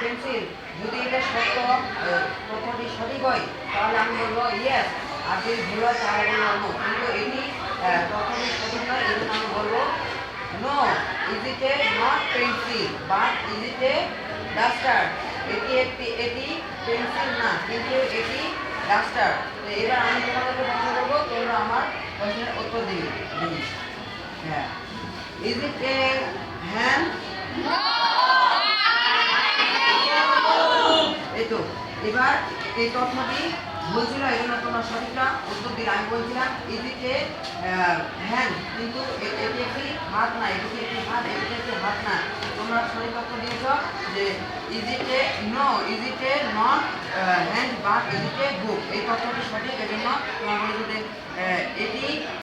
Pencil, যদি এটা সত্য তথ্যটি সঠিক হয় তাহলে আমি বলবো ইয়েস, আর যদি ভুল হয় তাহলে আমি বলবো কিন্তু এটি তথ্যটি সঠিক নয়, এই জন্য আমি বলবো no. Is it a not pencil but is it a duster? এটি পেন্সিল না কিন্তু এটি ডাস্টার। তো এবার আমি তোমাদেরকে প্রশ্ন করবো, তোমরা আমার প্রশ্নের উত্তর দিবি। হ্যাঁ, ইজ ইট এ হ্যান্ড? এই তো, এবার এই তথ্যটি ভুল ছিল, এই জন্য তোমরা সঠিকটা উত্তর দিলে। আমি বলছিলাম ইজ ইট এ হ্যান্ড, কিন্তু এটি একটি হাত না, এটি একটি হাত, এটি একটি হাত না। তোমরা সঠিক উত্তর দিয়েছ যে is it a no, is it a not hand but is it a book. এই তথ্যটি সঠিক, এই জন্য তোমার বলে যে এটি